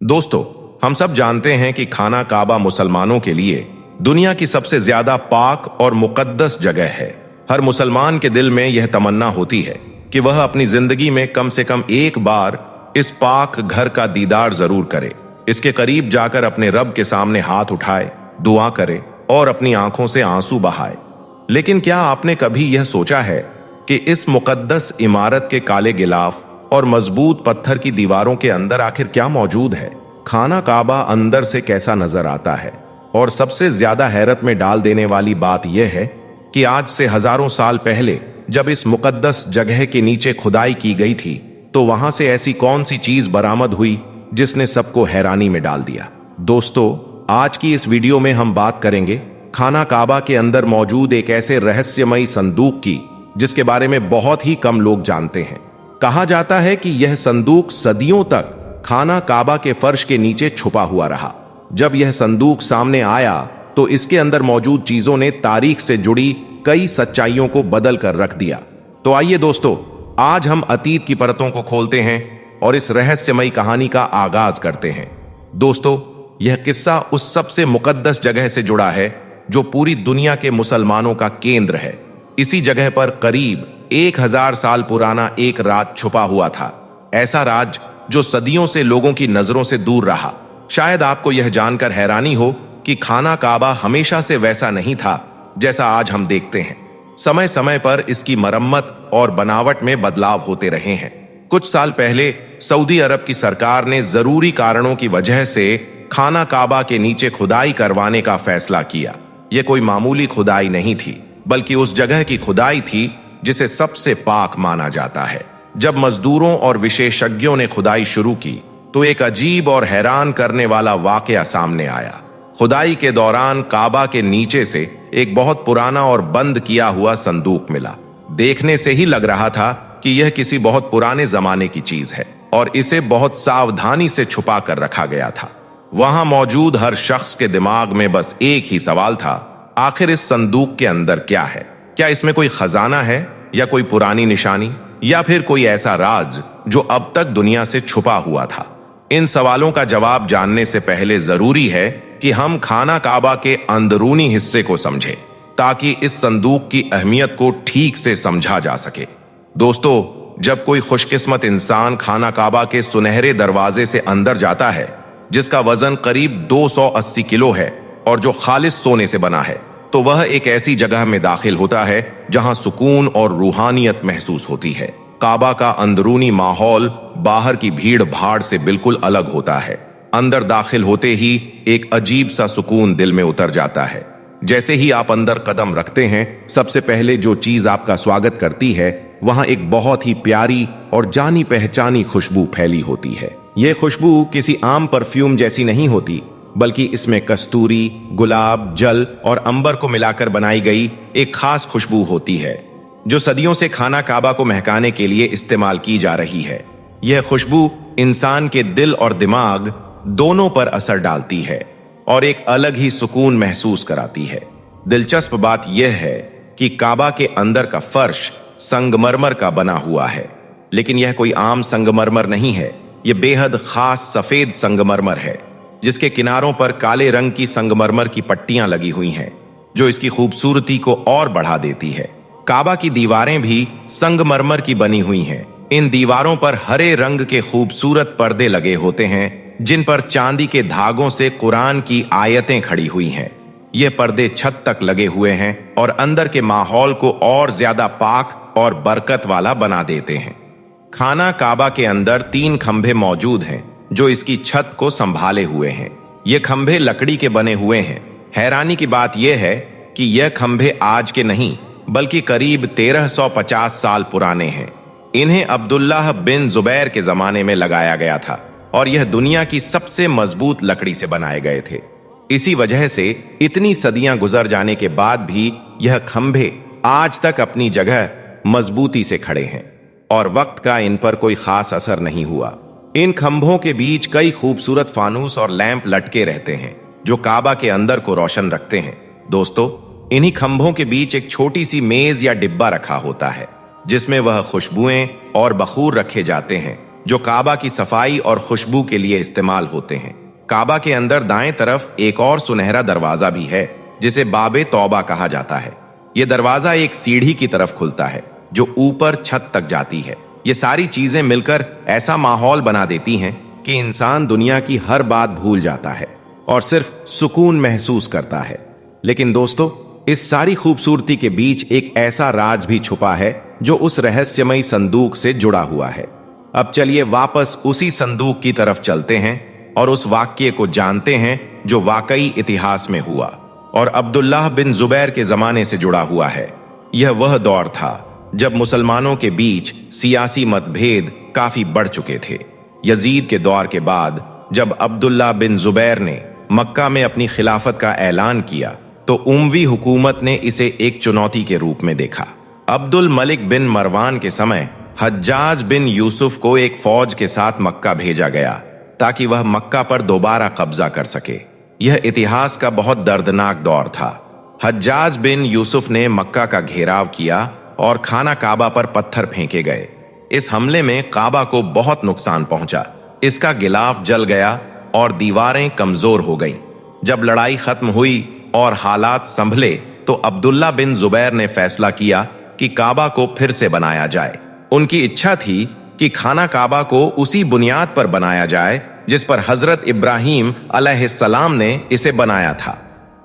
दोस्तों, हम सब जानते हैं कि खाना काबा मुसलमानों के लिए दुनिया की सबसे ज्यादा पाक और मुकद्दस जगह है। हर मुसलमान के दिल में यह तमन्ना होती है कि वह अपनी जिंदगी में कम से कम एक बार इस पाक घर का दीदार जरूर करे, इसके करीब जाकर अपने रब के सामने हाथ उठाए, दुआ करे और अपनी आंखों से आंसू बहाए। लेकिन क्या आपने कभी यह सोचा है कि इस मुकद्दस इमारत के काले गिलाफ और मजबूत पत्थर की दीवारों के अंदर आखिर क्या मौजूद है? खाना काबा अंदर से कैसा नजर आता है? और सबसे ज्यादा हैरत में डाल देने वाली बात यह है कि आज से हजारों साल पहले जब इस मुकद्दस जगह के नीचे खुदाई की गई थी, तो वहां से ऐसी कौन सी चीज बरामद हुई जिसने सबको हैरानी में डाल दिया? दोस्तों, आज की इस वीडियो में हम बात करेंगे खाना काबा के अंदर मौजूद एक ऐसे रहस्यमयी संदूक की जिसके बारे में बहुत ही कम लोग जानते हैं। कहा जाता है कि यह संदूक सदियों तक खाना काबा के फर्श के नीचे छुपा हुआ रहा। जब यह संदूक सामने आया तो इसके अंदर मौजूद चीजों ने तारीख से जुड़ी कई सच्चाइयों को बदल कर रख दिया। तो आइए दोस्तों, आज हम अतीत की परतों को खोलते हैं और इस रहस्यमयी कहानी का आगाज करते हैं। दोस्तों, यह किस्सा उस सबसे मुकद्दस जगह से जुड़ा है जो पूरी दुनिया के मुसलमानों का केंद्र है। इसी जगह पर करीब 1000 साल पुराना एक राज छुपा हुआ था, ऐसा राज जो सदियों से लोगों की नजरों से दूर रहा। शायद आपको यह जानकर हैरानी हो कि खाना काबा हमेशा से वैसा नहीं था जैसा आज हम देखते हैं। समय समय पर इसकी मरम्मत और बनावट में बदलाव होते रहे हैं। कुछ साल पहले सऊदी अरब की सरकार ने जरूरी कारणों की वजह से खाना काबा के नीचे खुदाई करवाने का फैसला किया। यह कोई मामूली खुदाई नहीं थी, बल्कि उस जगह की खुदाई थी जिसे सबसे पाक माना जाता है। जब मजदूरों और विशेषज्ञों ने खुदाई शुरू की तो एक अजीब और हैरान करने वाला वाकया सामने आया। खुदाई के दौरान काबा के नीचे से एक बहुत पुराना और बंद किया हुआ संदूक मिला। देखने से ही लग रहा था कि यह किसी बहुत पुराने जमाने की चीज है और इसे बहुत सावधानी से छुपा कर रखा गया था। वहां मौजूद हर शख्स के दिमाग में बस एक ही सवाल था, आखिर इस संदूक के अंदर क्या है? क्या इसमें कोई खजाना है या कोई पुरानी निशानी या फिर कोई ऐसा राज जो अब तक दुनिया से छुपा हुआ था? इन सवालों का जवाब जानने से पहले जरूरी है कि हम खाना काबा के अंदरूनी हिस्से को समझें, ताकि इस संदूक की अहमियत को ठीक से समझा जा सके। दोस्तों, जब कोई खुशकिस्मत इंसान खाना काबा के सुनहरे दरवाजे से अंदर जाता है, जिसका वजन करीब 280 किलो है और जो खालिस सोने से बना है, तो वह एक ऐसी जगह में दाखिल होता है जहां सुकून और रूहानियत महसूस होती है। काबा का अंदरूनी माहौल बाहर की भीड़ भाड़ से बिल्कुल अलग होता है। अंदर दाखिल होते ही एक अजीब सा सुकून दिल में उतर जाता है। जैसे ही आप अंदर कदम रखते हैं, सबसे पहले जो चीज आपका स्वागत करती है, वहां एक बहुत ही प्यारी और जानी पहचानी खुशबू फैली होती है। यह खुशबू किसी आम परफ्यूम जैसी नहीं होती, बल्कि इसमें कस्तूरी, गुलाब जल और अंबर को मिलाकर बनाई गई एक खास खुशबू होती है, जो सदियों से खाना काबा को महकाने के लिए इस्तेमाल की जा रही है। यह खुशबू इंसान के दिल और दिमाग दोनों पर असर डालती है और एक अलग ही सुकून महसूस कराती है। दिलचस्प बात यह है कि काबा के अंदर का फर्श संगमरमर का बना हुआ है, लेकिन यह कोई आम संगमरमर नहीं है। यह बेहद खास सफेद संगमरमर है, जिसके किनारों पर काले रंग की संगमरमर की पट्टियां लगी हुई हैं, जो इसकी खूबसूरती को और बढ़ा देती है। काबा की दीवारें भी संगमरमर की बनी हुई हैं। इन दीवारों पर हरे रंग के खूबसूरत पर्दे लगे होते हैं, जिन पर चांदी के धागों से कुरान की आयतें खड़ी हुई हैं। ये पर्दे छत तक लगे हुए हैं और अंदर के माहौल को और ज्यादा पाक और बरकत वाला बना देते हैं। खाना काबा के अंदर 3 खंभे मौजूद हैं जो इसकी छत को संभाले हुए हैं। ये खंभे लकड़ी के बने हुए हैं। हैरानी की बात यह है कि यह खंभे आज के नहीं, बल्कि करीब 1350 साल पुराने हैं। इन्हें अब्दुल्लाह बिन जुबैर के जमाने में लगाया गया था और यह दुनिया की सबसे मजबूत लकड़ी से बनाए गए थे। इसी वजह से इतनी सदियां गुजर जाने के बाद भी यह खंभे आज तक अपनी जगह मजबूती से खड़े हैं और वक्त का इन पर कोई खास असर नहीं हुआ। इन खंभों के बीच कई खूबसूरत फानूस और लैंप लटके रहते हैं जो काबा के अंदर को रोशन रखते हैं। दोस्तों, इन्हीं खंभों के बीच एक छोटी सी मेज या डिब्बा रखा होता है, जिसमें वह खुशबुएं और बखूर रखे जाते हैं जो काबा की सफाई और खुशबू के लिए इस्तेमाल होते हैं। काबा के अंदर दाएं तरफ एक और सुनहरा दरवाजा भी है जिसे बाबे तौबा कहा जाता है। यह दरवाजा एक सीढ़ी की तरफ खुलता है जो ऊपर छत तक जाती है। ये सारी चीजें मिलकर ऐसा माहौल बना देती हैं कि इंसान दुनिया की हर बात भूल जाता है और सिर्फ सुकून महसूस करता है। लेकिन दोस्तों, इस सारी खूबसूरती के बीच एक ऐसा राज भी छुपा है जो उस रहस्यमयी संदूक से जुड़ा हुआ है। अब चलिए वापस उसी संदूक की तरफ चलते हैं और उस वाक्य को जानते हैं जो वाकई इतिहास में हुआ और अब्दुल्लाह बिन जुबैर के जमाने से जुड़ा हुआ है। यह वह दौर था जब मुसलमानों के बीच सियासी मतभेद काफी बढ़ चुके थे। यजीद के दौर के बाद जब अब्दुल्लाह बिन जुबैर ने मक्का में अपनी खिलाफत का ऐलान किया तो उमवी हुकूमत ने इसे एक चुनौती के रूप में देखा। अब्दुल मलिक बिन मरवान के समय हज्जाज बिन यूसुफ को एक फौज के साथ मक्का भेजा गया ताकि वह मक्का पर दोबारा कब्जा कर सके। यह इतिहास का बहुत दर्दनाक दौर था। हज्जाज बिन यूसुफ ने मक्का का घेराव किया और खाना काबा पर पत्थर फेंके गए। इस हमले में काबा को बहुत नुकसान पहुंचा। इसका गिलाफ जल गया और दीवारें कमजोर हो गईं। जब लड़ाई खत्म हुई और हालात संभले तो अब्दुल्ला बिन जुबैर ने फैसला किया कि काबा को फिर से बनाया जाए। उनकी इच्छा थी कि खाना काबा को उसी बुनियाद पर बनाया जाए जिस पर हजरत इब्राहीम अलैहिस्सलाम ने इसे बनाया था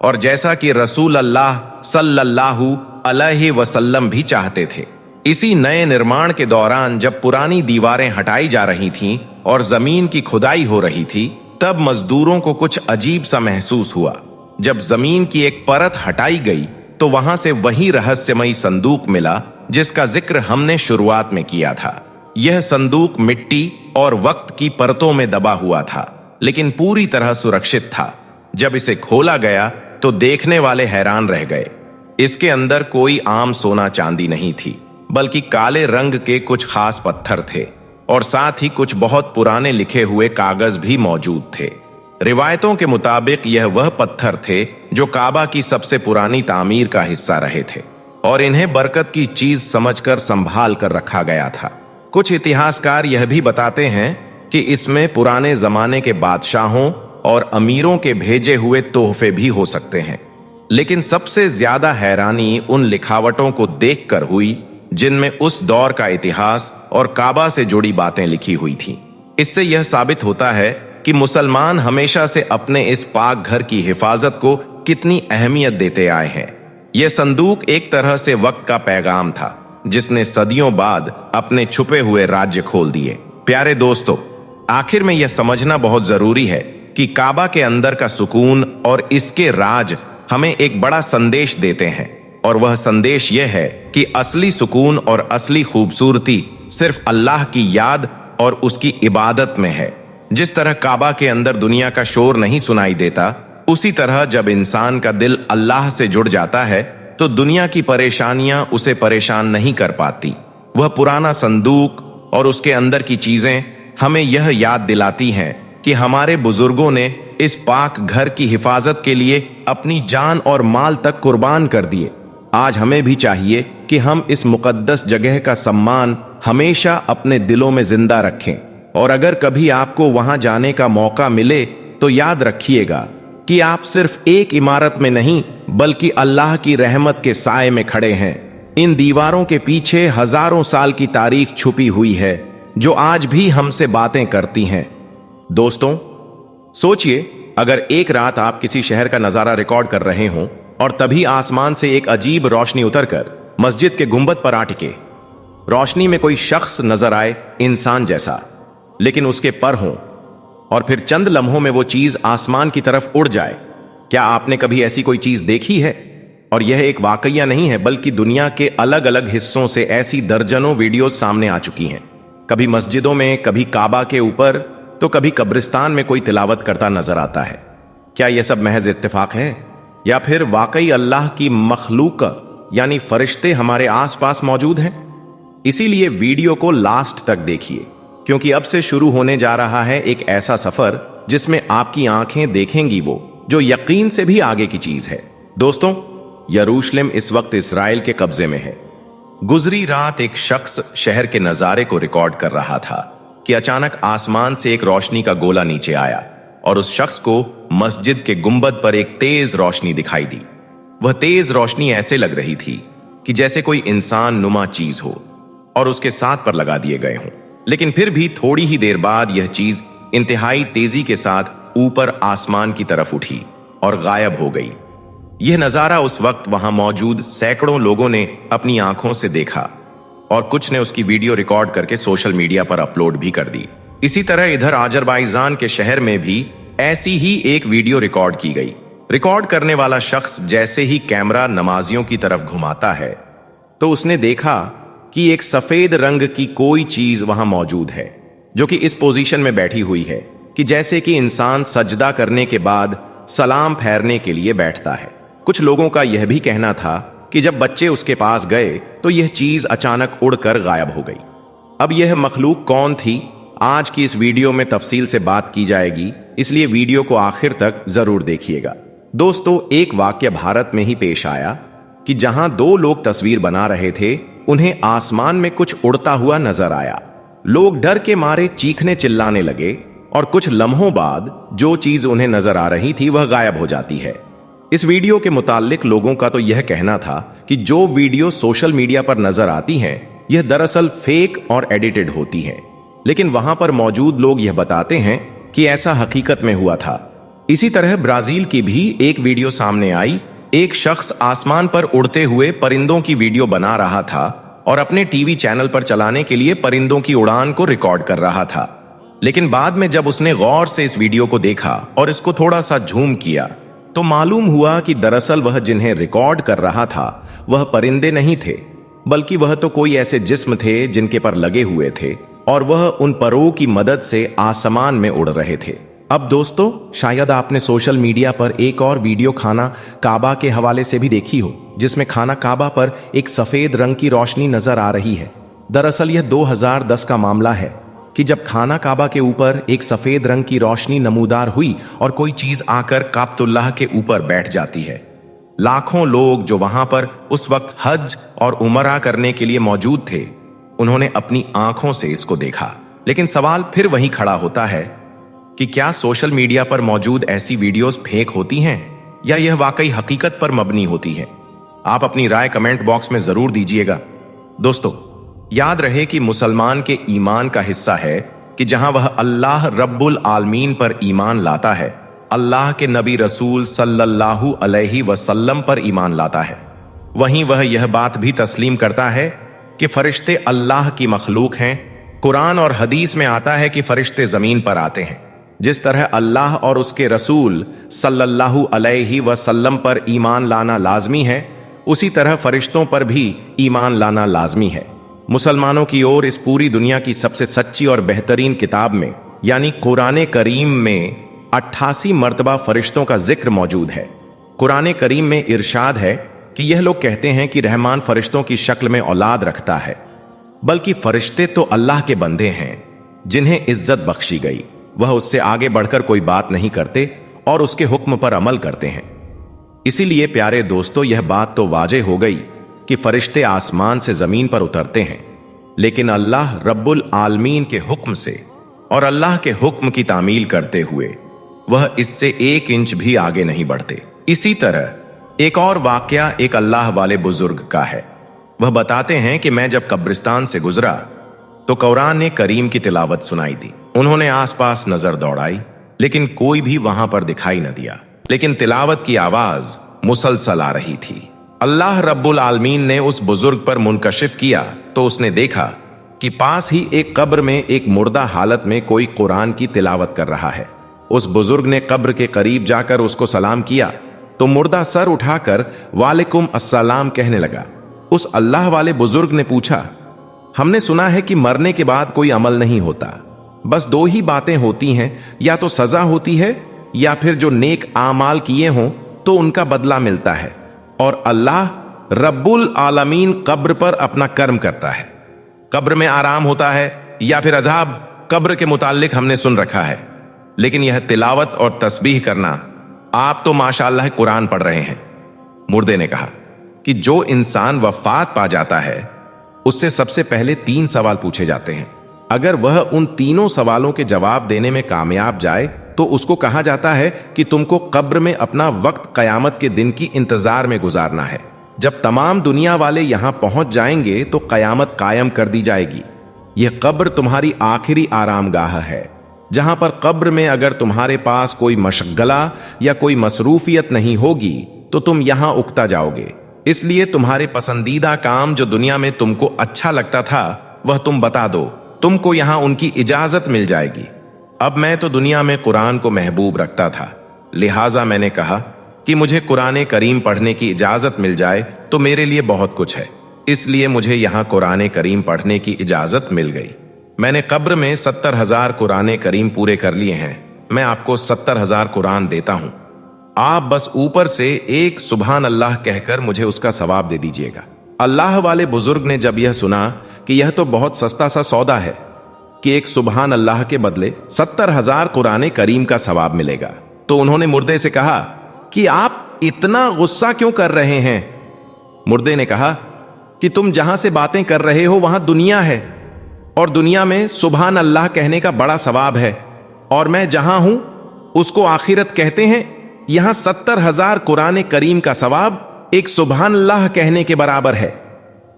और जैसा कि रसूल अल्लाह सल्लल्लाहु अलैहि वसल्लम भी चाहते थे। इसी नए निर्माण के दौरान जब पुरानी दीवारें हटाई जा रही थीं और जमीन की खुदाई हो रही थी, तब मजदूरों को कुछ अजीब सा महसूस हुआ। जब जमीन की एक परत हटाई गई तो वहां से वही रहस्यमयी संदूक मिला जिसका जिक्र हमने शुरुआत में किया था। यह संदूक मिट्टी और वक्त की परतों में दबा हुआ था, लेकिन पूरी तरह सुरक्षित था। जब इसे खोला गया तो देखने वाले हैरान रह गए। इसके अंदर कोई आम सोना चांदी नहीं थी, बल्कि काले रंग के कुछ खास पत्थर थे और साथ ही कुछ बहुत पुराने लिखे हुए कागज भी मौजूद थे। रिवायतों के मुताबिक यह वह पत्थर थे जो काबा की सबसे पुरानी तामीर का हिस्सा रहे थे और इन्हें बरकत की चीज समझकर संभाल कर रखा गया था। कुछ इतिहासकार यह भी बताते हैं कि इसमें पुराने जमाने के बादशाहों और अमीरों के भेजे हुए तोहफे भी हो सकते हैं। लेकिन सबसे ज्यादा हैरानी उन लिखावटों को देखकर हुई जिनमें उस दौर का इतिहास और काबा से जुड़ी बातें लिखी हुई थीं। इससे यह साबित होता है कि मुसलमान हमेशा से अपने इस पाक घर की हिफाजत को कितनी अहमियत देते आए हैं। यह संदूक एक तरह से वक्त का पैगाम था जिसने सदियों बाद अपने छुपे हुए राज्य खोल दिए। प्यारे दोस्तों, आखिर में यह समझना बहुत जरूरी है कि काबा के अंदर का सुकून और इसके राज हमें एक बड़ा संदेश देते हैं, और वह संदेश यह है कि असली सुकून और असली खूबसूरती सिर्फ अल्लाह की याद और उसकी इबादत में है। जिस तरह काबा के अंदर दुनिया का शोर नहीं सुनाई देता, उसी तरह जब इंसान का दिल अल्लाह से जुड़ जाता है तो दुनिया की परेशानियां उसे परेशान नहीं कर पाती। वह पुराना संदूक और उसके अंदर की चीजें हमें यह याद दिलाती हैं कि हमारे बुजुर्गों ने इस पाक घर की हिफाजत के लिए अपनी जान और माल तक कुर्बान कर दिए। आज हमें भी चाहिए कि हम इस मुकद्दस जगह का सम्मान हमेशा अपने दिलों में जिंदा रखें, और अगर कभी आपको वहां जाने का मौका मिले तो याद रखिएगा कि आप सिर्फ एक इमारत में नहीं बल्कि अल्लाह की रहमत के साए में खड़े हैं। इन दीवारों के पीछे हजारों साल की तारीख छुपी हुई है जो आज भी हमसे बातें करती हैं। दोस्तों, सोचिए अगर एक रात आप किसी शहर का नजारा रिकॉर्ड कर रहे हों और तभी आसमान से एक अजीब रोशनी उतरकर मस्जिद के गुंबद पर आ टिके। रोशनी में कोई शख्स नजर आए, इंसान जैसा, लेकिन उसके पर हों, और फिर चंद लम्हों में वो चीज आसमान की तरफ उड़ जाए। क्या आपने कभी ऐसी कोई चीज देखी है? और यह एक वाकया नहीं है, बल्कि दुनिया के अलग अलग हिस्सों से ऐसी दर्जनों वीडियोस सामने आ चुकी हैं। कभी मस्जिदों में, कभी काबा के ऊपर, तो कभी कब्रिस्तान में कोई तिलावत करता नजर आता है। क्या यह सब महज इत्तेफाक है या फिर वाकई अल्लाह की मखलूक यानी फरिश्ते हमारे आसपास मौजूद हैं? इसीलिए वीडियो को लास्ट तक देखिए, क्योंकि अब से शुरू होने जा रहा है एक ऐसा सफर जिसमें आपकी आंखें देखेंगी वो जो यकीन से भी आगे की चीज है। दोस्तों, यरूशलेम इस वक्त इस्राएल के कब्जे में है। गुजरी रात एक शख्स शहर के नजारे को रिकॉर्ड कर रहा था। कि अचानक आसमान से एक रोशनी का गोला नीचे आया और उस शख्स को मस्जिद के गुंबद पर एक तेज रोशनी दिखाई दी। वह तेज रोशनी ऐसे लग रही थी कि जैसे कोई इंसान नुमा चीज हो और उसके साथ पर लगा दिए गए हों। लेकिन फिर भी थोड़ी ही देर बाद यह चीज इंतहाई तेजी के साथ ऊपर आसमान की तरफ उठी और गायब हो गई। यह नजारा उस वक्त वहां मौजूद सैकड़ों लोगों ने अपनी आंखों से देखा और कुछ ने उसकी वीडियो रिकॉर्ड करके सोशल मीडिया पर अपलोड भी कर दी। इसी तरह इधर अजरबैजान के शहर में भी ऐसी ही एक वीडियो रिकॉर्ड की गई। रिकॉर्ड करने वाला शख्स जैसे ही कैमरा नमाजियों की तरफ घुमाता है तो उसने देखा कि एक सफेद रंग की कोई चीज वहां मौजूद है, जो कि इस पोजीशन में बैठी हुई है कि जैसे कि इंसान सजदा करने के बाद सलाम फेरने के लिए बैठता है। कुछ लोगों का यह भी कहना था कि जब बच्चे उसके पास गए तो यह चीज अचानक उड़कर गायब हो गई। अब यह मखलूक कौन थी, आज की इस वीडियो में तफसील से बात की जाएगी, इसलिए वीडियो को आखिर तक जरूर देखिएगा। दोस्तों, एक वाक्य भारत में ही पेश आया कि जहां दो लोग तस्वीर बना रहे थे, उन्हें आसमान में कुछ उड़ता हुआ नजर आया। लोग डर के मारे चीखने चिल्लाने लगे और कुछ लम्हों बाद जो चीज उन्हें नजर आ रही थी वह गायब हो जाती है। इस वीडियो के मुतालिक लोगों का तो यह कहना था कि जो वीडियो सोशल मीडिया पर नजर आती हैं, यह दरअसल फेक और एडिटेड होती हैं। लेकिन वहां पर मौजूद लोग यह बताते हैं कि ऐसा हकीकत में हुआ था। इसी तरह ब्राजील की भी एक वीडियो सामने आई। एक शख्स आसमान पर उड़ते हुए परिंदों की वीडियो बना रहा था और अपने टीवी चैनल पर चलाने के लिए परिंदों की उड़ान को रिकॉर्ड कर रहा था। लेकिन बाद में जब उसने गौर से इस वीडियो को देखा और इसको थोड़ा सा झूम किया तो मालूम हुआ कि दरअसल वह जिन्हें रिकॉर्ड कर रहा था वह परिंदे नहीं थे, बल्कि वह तो कोई ऐसे जिस्म थे जिनके पर लगे हुए थे और वह उन परों की मदद से आसमान में उड़ रहे थे। अब दोस्तों, शायद आपने सोशल मीडिया पर एक और वीडियो खाना काबा के हवाले से भी देखी हो, जिसमें खाना काबा पर एक सफेद रंग की रोशनी नजर आ रही है। दरअसल यह 2010 का मामला है कि जब खाना काबा के ऊपर एक सफेद रंग की रोशनी नमूदार हुई और कोई चीज आकर काबतुल्लाह के ऊपर बैठ जाती है। लाखों लोग जो वहां पर उस वक्त हज और उमरा करने के लिए मौजूद थे, उन्होंने अपनी आंखों से इसको देखा। लेकिन सवाल फिर वहीं खड़ा होता है कि क्या सोशल मीडिया पर मौजूद ऐसी वीडियोस फेक होती हैं या यह वाकई हकीकत पर मबनी होती हैं? आप अपनी राय कमेंट बॉक्स में जरूर दीजिएगा। दोस्तों, याद रहे कि मुसलमान के ईमान का हिस्सा है कि जहां वह अल्लाह रब्बुल आलमीन पर ईमान लाता है, अल्लाह के नबी रसूल सल्लल्लाहु अलैहि वसल्लम पर ईमान लाता है, वहीं वह यह बात भी तस्लीम करता है कि फरिश्ते अल्लाह की मखलूक हैं। कुरान और हदीस में आता है कि फरिश्ते जमीन पर आते हैं। जिस तरह अल्लाह और उसके रसूल सल्लल्लाहु अलैहि वसल्लम पर ईमान लाना लाजमी है, उसी तरह फरिश्तों पर भी ईमान लाना लाजमी है। मुसलमानों की ओर इस पूरी दुनिया की सबसे सच्ची और बेहतरीन किताब में यानी कुरान करीम में 88 मर्तबा फरिश्तों का जिक्र मौजूद है। कुरान करीम में इरशाद है कि यह लोग कहते हैं कि रहमान फरिश्तों की शक्ल में औलाद रखता है, बल्कि फरिश्ते तो अल्लाह के बंदे हैं जिन्हें इज्जत बख्शी गई। वह उससे आगे बढ़कर कोई बात नहीं करते और उसके हुक्म पर अमल करते हैं। इसीलिए प्यारे दोस्तों, यह बात तो वाजे हो गई कि फरिश्ते आसमान से जमीन पर उतरते हैं, लेकिन अल्लाह रब्बुल आलमीन के हुक्म से और अल्लाह के हुक्म की तामील करते हुए वह इससे 1 इंच भी आगे नहीं बढ़ते। इसी तरह एक और वाकया एक अल्लाह वाले बुजुर्ग का है। वह बताते हैं कि मैं जब कब्रिस्तान से गुजरा तो कुरान करीम की तिलावत सुनाई दी। उन्होंने आसपास नजर दौड़ाई, लेकिन कोई भी वहां पर दिखाई न दिया, लेकिन तिलावत की आवाज मुसलसल आ रही थी। अल्लाह रब्बुल आलमीन ने उस बुजुर्ग पर मुनकशिफ किया तो उसने देखा कि पास ही एक कब्र में एक मुर्दा हालत में कोई कुरान की तिलावत कर रहा है। उस बुजुर्ग ने कब्र के करीब जाकर उसको सलाम किया तो मुर्दा सर उठाकर वालेकुम अस्सलाम कहने लगा। उस अल्लाह वाले बुजुर्ग ने पूछा, हमने सुना है कि मरने के बाद कोई अमल नहीं होता, बस 2 ही बातें होती हैं, या तो सजा होती है या फिर जो नेक आमाल किए हों तो उनका बदला मिलता है, और अल्लाह रब्बुल आलमीन कब्र पर अपना कर्म करता है। कब्र में आराम होता है या फिर अजाब, कब्र के मुताल्लिक हमने सुन रखा है, लेकिन यह तिलावत और तस्बीह करना, आप तो माशाअल्लाह कुरान पढ़ रहे हैं। मुर्दे ने कहा कि जो इंसान वफात पा जाता है उससे सबसे पहले 3 सवाल पूछे जाते हैं। अगर वह उन तीनों सवालों के जवाब देने में कामयाब जाए तो उसको कहा जाता है कि तुमको कब्र में अपना वक्त कयामत के दिन की इंतजार में गुजारना है। जब तमाम दुनिया वाले यहां पहुंच जाएंगे तो कयामत कायम कर दी जाएगी। यह कब्र तुम्हारी आखिरी आरामगाह है, जहां पर कब्र में अगर तुम्हारे पास कोई मशगला या कोई मसरूफियत नहीं होगी तो तुम यहां उकता जाओगे। इसलिए तुम्हारे पसंदीदा काम जो दुनिया में तुमको अच्छा लगता था वह तुम बता दो, तुमको यहां उनकी इजाजत मिल जाएगी। अब मैं तो दुनिया में कुरान को महबूब रखता था, लिहाजा मैंने कहा कि मुझे कुरान करीम पढ़ने की इजाजत मिल जाए तो मेरे लिए बहुत कुछ है। इसलिए मुझे यहां कुरान करीम पढ़ने की इजाजत मिल गई। मैंने कब्र में 70,000 कुरान करीम पूरे कर लिए हैं। मैं आपको 70,000 कुरान देता हूं, आप बस ऊपर से एक सुभान अल्लाह कहकर मुझे उसका सवाब दे दीजिएगा। अल्लाह वाले बुजुर्ग ने जब यह सुना कि यह तो बहुत सस्ता सा सौदा है कि एक सुभान अल्लाह के बदले 70,000 कुरान करीम का सवाब मिलेगा, तो उन्होंने मुर्दे से कहा कि आप इतना गुस्सा क्यों कर रहे हैं। मुर्दे ने कहा कि तुम जहां से बातें कर रहे हो वहां दुनिया है और दुनिया में सुभान अल्लाह कहने का बड़ा सवाब है, और मैं जहां हूं उसको आखिरत कहते हैं। यहां 70,000 कुरान करीम का सवाब एक सुभान अल्लाह कहने के बराबर है।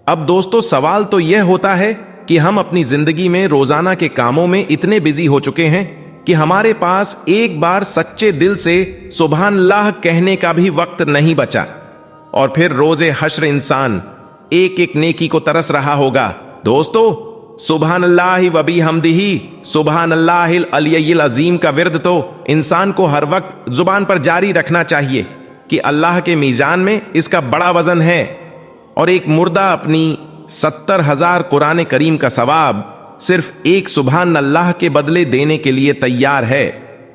अब दोस्तों, सवाल तो यह होता है कि हम अपनी जिंदगी में रोजाना के कामों में इतने बिजी हो चुके हैं कि हमारे पास एक बार सच्चे दिल से सुभान अल्लाह कहने का भी वक्त नहीं बचा, और फिर रोजे हश्र इंसान एक एक नेकी को तरस रहा होगा। दोस्तों, सुभान अल्लाह व बिहम्दिही सुभान अल्लाहिल अलिय्यिल अजीम का विर्द तो इंसान को हर वक्त जुबान पर जारी रखना चाहिए कि अल्लाह के मीजान में इसका बड़ा वजन है। और एक मुर्दा अपनी 70,000 कुरान करीम का सवाब सिर्फ एक सुभान अल्लाह के बदले देने के लिए तैयार है,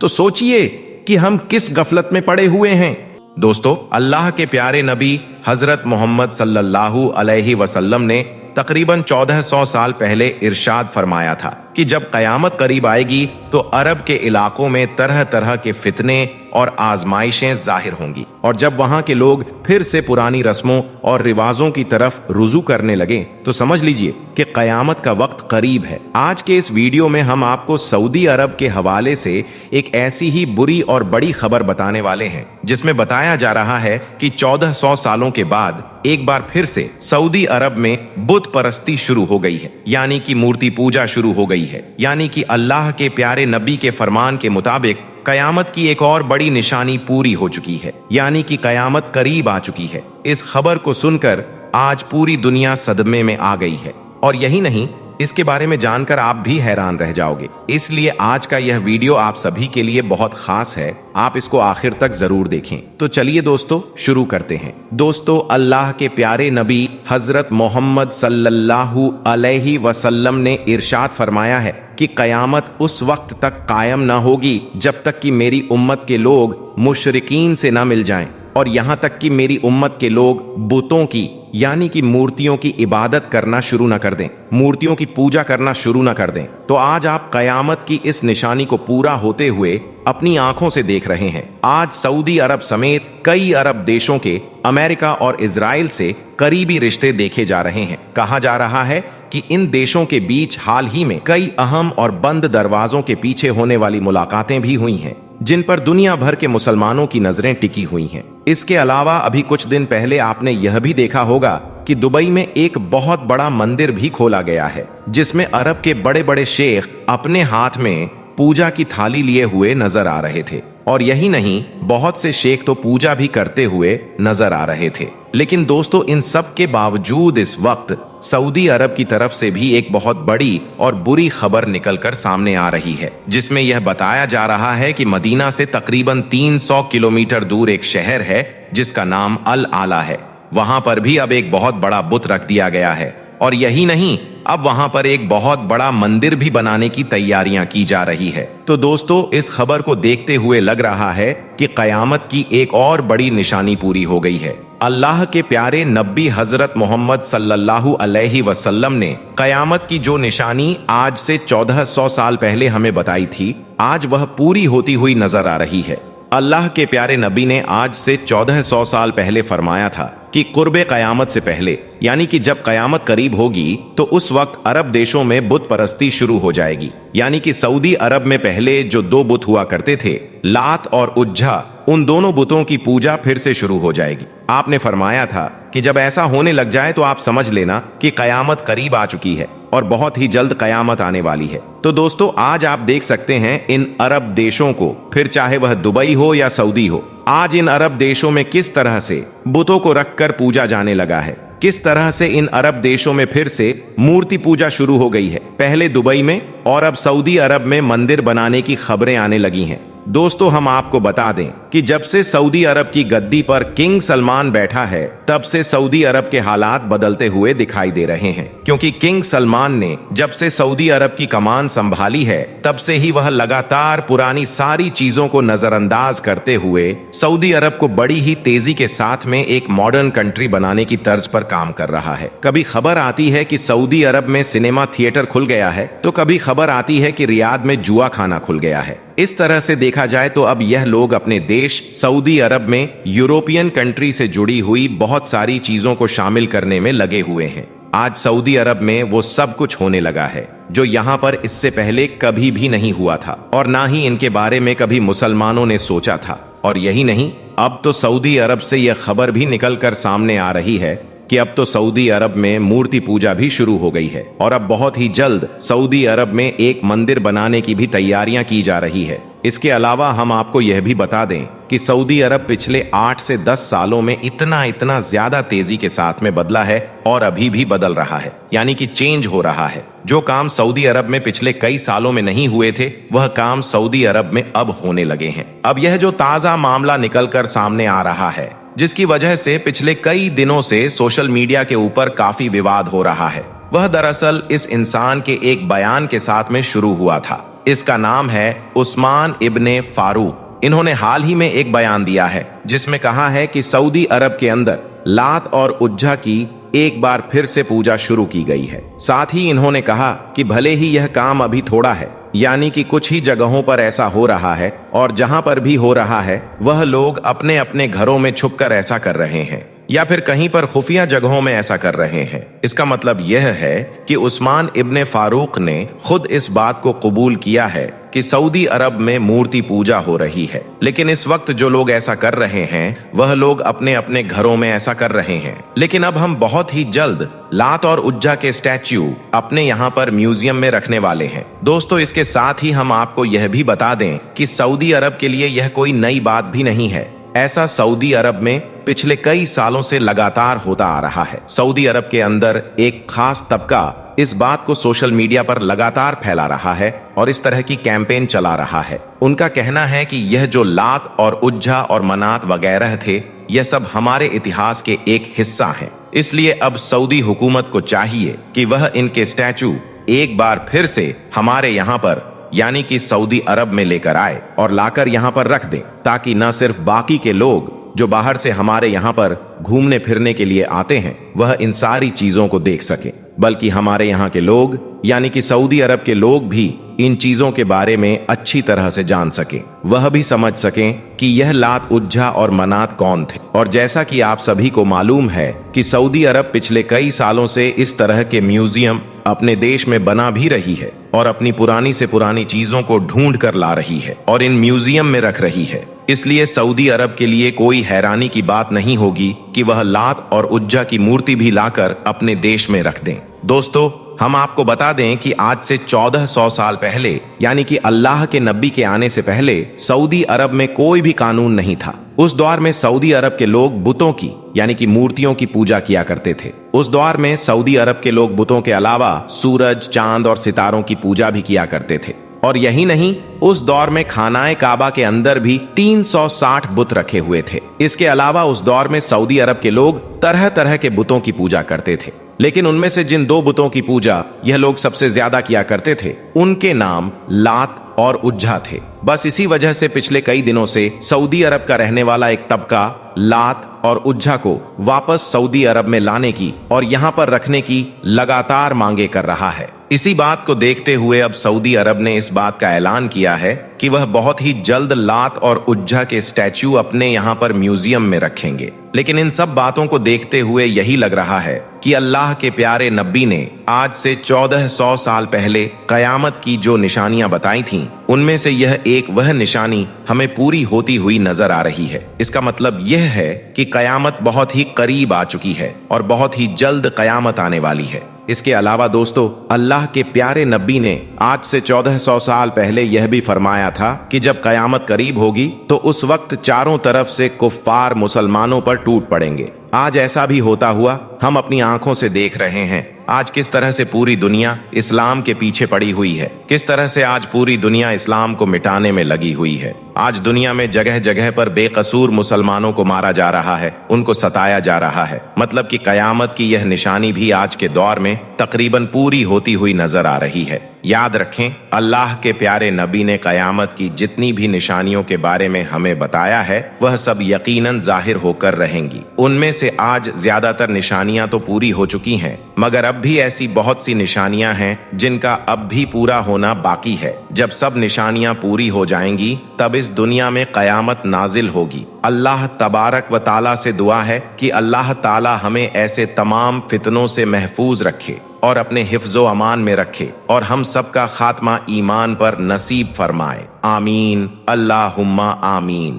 तो सोचिए कि हम किस गफलत में पड़े हुए हैं। दोस्तों, अल्लाह के प्यारे नबी हजरत मोहम्मद सल्लल्लाहु अलैहि वसल्लम ने तकरीबन 1400 साल पहले इरशाद फरमाया था कि जब कयामत करीब आएगी तो अरब के इलाकों में तरह तरह के फितने और आजमाइशें जाहिर होंगी, और जब वहां के लोग फिर से पुरानी रस्मों और रिवाजों की तरफ रुजू करने लगे तो समझ लीजिए कि कयामत का वक्त करीब है। आज के इस वीडियो में हम आपको सऊदी अरब के हवाले से एक ऐसी ही बुरी और बड़ी खबर बताने वाले हैं जिसमें बताया जा रहा है कि 1400 सालों के बाद एक बार फिर से सऊदी अरब में बुत परस्ती शुरू हो गई है, यानी कि मूर्ति पूजा शुरू हो गई है। यानी कि अल्लाह के प्यारे नबी के फरमान के मुताबिक कयामत की एक और बड़ी निशानी पूरी हो चुकी है, यानी कि कयामत करीब आ चुकी है। इस खबर को सुनकर आज पूरी दुनिया सदमे में आ गई है, और यही नहीं, इसके बारे में जानकर आप भी हैरान रह जाओगे। इसलिए आज का यह वीडियो आप सभी के लिए बहुत खास है, आप इसको आखिर तक जरूर देखें। तो चलिए दोस्तों, शुरू करते हैं। दोस्तों, अल्लाह के प्यारे नबी हजरत मोहम्मद सल्लल्लाहु अलैहि वसल्लम ने इरशाद फरमाया है कि कयामत उस वक्त तक कायम ना होगी जब तक कि मेरी उम्मत के लोग मुशरिकीन से ना मिल जाएं, और यहां तक कि मेरी उम्मत के लोग बुतों की यानी कि मूर्तियों की इबादत करना शुरू न कर दें, मूर्तियों की पूजा करना शुरू न कर दें। तो आज आप कयामत की इस निशानी को पूरा होते हुए अपनी आंखों से देख रहे हैं। आज सऊदी अरब समेत कई अरब देशों के अमेरिका और इजराइल से करीबी रिश्ते देखे जा रहे हैं। कहा जा रहा है कि इन देशों के बीच हाल ही में कई अहम और बंद दरवाजों के पीछे होने वाली मुलाकातें भी हुई हैं, जिन पर दुनिया भर के मुसलमानों की नजरें टिकी हुई हैं। इसके अलावा अभी कुछ दिन पहले आपने यह भी देखा होगा कि दुबई में एक बहुत बड़ा मंदिर भी खोला गया है, जिसमें अरब के बड़े बड़े शेख अपने हाथ में पूजा की थाली लिए हुए नजर आ रहे थे। और यही नहीं, बहुत से शेख तो पूजा भी करते हुए नजर आ रहे थे। लेकिन दोस्तों, इन सब के बावजूद इस वक्त सऊदी अरब की तरफ से भी एक बहुत बड़ी और बुरी खबर निकलकर सामने आ रही है, जिसमें यह बताया जा रहा है कि मदीना से तकरीबन 300 किलोमीटर दूर एक शहर है जिसका नाम अल आला है। वहां पर भी अब एक बहुत बड़ा बुत रख दिया गया है, और यही नहीं, अब वहां पर एक बहुत बड़ा मंदिर भी बनाने की तैयारियां की जा रही है। तो दोस्तों, इस खबर को देखते हुए लग रहा है कि कयामत की एक और बड़ी निशानी पूरी हो गई है। अल्लाह के प्यारे नबी हजरत मोहम्मद सल्लल्लाहु अलैहि वसल्लम ने कयामत की जो निशानी आज से 1400 साल पहले हमें बताई थी, आज वह पूरी होती हुई नजर आ रही है। अल्लाह के प्यारे नबी ने आज से 1400 साल पहले फरमाया था कि कुर्बे कयामत से पहले, यानी कि जब कयामत करीब होगी तो उस वक्त अरब देशों में बुत परस्ती शुरू हो जाएगी। यानी कि सऊदी अरब में पहले जो दो बुत हुआ करते थे, लात और उज्जा, उन दोनों बुतों की पूजा फिर से शुरू हो जाएगी। आपने फरमाया था कि जब ऐसा होने लग जाए तो आप समझ लेना कि कयामत करीब आ चुकी है और बहुत ही जल्द कयामत आने वाली है। तो दोस्तों, आज आप देख सकते हैं इन अरब देशों को, फिर चाहे वह दुबई हो या सऊदी हो, आज इन अरब देशों में किस तरह से बुतों को रखकर पूजा जाने लगा है, किस तरह से इन अरब देशों में फिर से मूर्ति पूजा शुरू हो गई है। पहले दुबई में और अब सऊदी अरब में मंदिर बनाने की खबरें आने लगी हैं। दोस्तों, हम आपको बता दें कि जब से सऊदी अरब की गद्दी पर किंग सलमान बैठा है, तब से सऊदी अरब के हालात बदलते हुए दिखाई दे रहे हैं। क्योंकि किंग सलमान ने जब से सऊदी अरब की कमान संभाली है, तब से ही वह लगातार पुरानी सारी चीजों को नजरअंदाज करते हुए सऊदी अरब को बड़ी ही तेजी के साथ में एक मॉडर्न कंट्री बनाने की तर्ज पर काम कर रहा है। कभी खबर आती है कि सऊदी अरब में सिनेमा थिएटर खुल गया है, तो कभी खबर आती है कि रियाद में जुआ खाना खुल गया है। इस तरह से देखा जाए तो अब यह लोग अपने देश सऊदी अरब में यूरोपियन कंट्री से जुड़ी हुई बहुत सारी चीजों को शामिल करने में लगे हुए हैं। आज सऊदी अरब में वो सब कुछ होने लगा है जो यहाँ पर इससे पहले कभी भी नहीं हुआ था और ना ही इनके बारे में कभी मुसलमानों ने सोचा था। और यही नहीं, अब तो सऊदी अरब से यह खबर भी निकल कर सामने आ रही है कि अब तो सऊदी अरब में मूर्ति पूजा भी शुरू हो गई है और अब बहुत ही जल्द सऊदी अरब में एक मंदिर बनाने की भी तैयारियां की जा रही है। इसके अलावा हम आपको यह भी बता दें कि सऊदी अरब पिछले 8 से 10 सालों में इतना ज्यादा तेजी के साथ में बदला है और अभी भी बदल रहा है, यानी कि चेंज हो रहा है। जो काम सऊदी अरब में पिछले कई सालों में नहीं हुए थे, वह काम सऊदी अरब में अब होने लगे हैं। अब यह जो ताजा मामला निकल कर सामने आ रहा है, जिसकी वजह से पिछले कई दिनों से सोशल मीडिया के ऊपर काफी विवाद हो रहा है, वह दरअसल इस इंसान के एक बयान के साथ में शुरू हुआ था। इसका नाम है उस्मान इब्ने फारूक। इन्होंने हाल ही में एक बयान दिया है जिसमें कहा है कि सऊदी अरब के अंदर लात और उज्जा की एक बार फिर से पूजा शुरू की गई है। साथ ही इन्होंने कहा कि भले ही यह काम अभी थोड़ा है, यानी कि कुछ ही जगहों पर ऐसा हो रहा है और जहां पर भी हो रहा है वह लोग अपने अपने घरों में छुपकर ऐसा कर रहे हैं या फिर कहीं पर खुफिया जगहों में ऐसा कर रहे हैं। इसका मतलब यह है कि उस्मान इब्ने फारूक ने खुद इस बात को कबूल किया है कि सऊदी अरब में मूर्ति पूजा हो रही है, लेकिन इस वक्त जो लोग ऐसा कर रहे हैं वह लोग अपने अपने घरों में ऐसा कर रहे हैं। लेकिन अब हम बहुत ही जल्द लात और उज्जा के स्टैच्यू अपने यहाँ पर म्यूजियम में रखने वाले हैं। दोस्तों, इसके साथ ही हम आपको यह भी बता दें कि सऊदी अरब के लिए यह कोई नई बात भी नहीं है। ऐसा सऊदी अरब में पिछले कई सालों से लगातार होता आ रहा है। सऊदी अरब के अंदर एक खास तबका इस बात को सोशल मीडिया पर लगातार फैला रहा है और इस तरह की कैंपेन चला रहा है। उनका कहना है कि यह जो लात और उज्जा और मनात वगैरह थे, यह सब हमारे इतिहास के एक हिस्सा हैं। इसलिए अब सऊदी हुकूमत को चाहिए कि वह इनके स्टैचू एक बार फिर से हमारे यहाँ पर, यानी कि सऊदी अरब में लेकर आए और लाकर यहाँ पर रख दें, ताकि न सिर्फ बाकी के लोग जो बाहर से हमारे यहाँ पर घूमने फिरने के लिए आते हैं वह इन सारी चीजों को देख सकें, बल्कि हमारे यहाँ के लोग, यानी कि सऊदी अरब के लोग भी इन चीजों के बारे में अच्छी तरह से जान सकें, वह भी समझ सकें कि यह लात उज्जा और मनात कौन थे। और जैसा कि आप सभी को मालूम है कि सऊदी अरब पिछले कई सालों से इस तरह के म्यूजियम अपने देश में बना भी रही है और अपनी पुरानी से पुरानी चीजों को ढूंढ कर ला रही है और इन म्यूजियम में रख रही है। इसलिए सऊदी अरब के लिए कोई हैरानी की बात नहीं होगी कि वह लात और उज्जा की मूर्ति भी लाकर अपने देश में रख दें। दोस्तों, हम आपको बता दें कि आज से 1400 साल पहले, यानी कि अल्लाह के नबी के आने से पहले सऊदी अरब में कोई भी कानून नहीं था। उस दौर में सऊदी अरब के लोग बुतों की, यानी कि मूर्तियों की पूजा किया करते थे। उस दौर में सऊदी अरब के लोग बुतों के अलावा सूरज, चांद और सितारों की पूजा भी किया करते थे। और यही नहीं, उस दौर में खानाए काबा के अंदर भी 360 बुत रखे हुए थे। इसके अलावा उस दौर में सऊदी अरब के लोग तरह तरह के बुतों की पूजा करते थे, लेकिन उनमें से जिन दो बुतों की पूजा यह लोग सबसे ज्यादा किया करते थे, उनके नाम लात और उज्जा थे। बस इसी वजह से पिछले कई दिनों से सऊदी अरब का रहने वाला एक तबका लात और उज्जा को वापस सऊदी अरब में लाने की और यहाँ पर रखने की लगातार मांगे कर रहा है। इसी बात को देखते हुए अब सऊदी अरब ने इस बात का ऐलान किया है कि वह बहुत ही जल्द लात और उज्जा के स्टैच्यू अपने यहाँ पर म्यूजियम में रखेंगे। लेकिन इन सब बातों को देखते हुए यही लग रहा है कि अल्लाह के प्यारे नबी ने आज से 1400 साल पहले कयामत की जो निशानियां बताई थीं, उनमें से यह एक वह निशानी हमें पूरी होती हुई नजर आ रही है। इसका मतलब यह है कि कयामत बहुत ही करीब आ चुकी है और बहुत ही जल्द कयामत आने वाली है। इसके अलावा दोस्तों, अल्लाह के प्यारे नबी ने आज से 1400 साल पहले यह भी फरमाया था कि जब कयामत करीब होगी तो उस वक्त चारों तरफ से कुफ्फार मुसलमानों पर टूट पड़ेंगे। आज ऐसा भी होता हुआ हम अपनी आंखों से देख रहे हैं। आज किस तरह से पूरी दुनिया इस्लाम के पीछे पड़ी हुई है, किस तरह से आज पूरी दुनिया इस्लाम को मिटाने में लगी हुई है। आज दुनिया में जगह जगह पर बेकसूर मुसलमानों को मारा जा रहा है, उनको सताया जा रहा है। मतलब कि कयामत की यह निशानी भी आज के दौर में तकरीबन पूरी होती हुई नजर आ रही है। याद रखें, अल्लाह के प्यारे नबी ने कयामत की जितनी भी निशानियों के बारे में हमें बताया है वह सब यकीनन जाहिर होकर रहेंगी। उनमें से आज ज्यादातर निशानियां तो पूरी हो चुकी हैं, मगर अब भी ऐसी बहुत सी निशानियां हैं जिनका अब भी पूरा होना बाकी है। जब सब निशानियां पूरी हो जाएंगी तब इस दुनिया में कयामत नाजिल होगी। अल्लाह तबारक व ताला से दुआ है कि अल्लाह ताला हमें ऐसे तमाम फितनों से महफूज रखे और अपने हिफ्जो अमान में रखे और हम सबका खात्मा ईमान पर नसीब फरमाए। आमीन, अल्लाहुम्मा आमीन।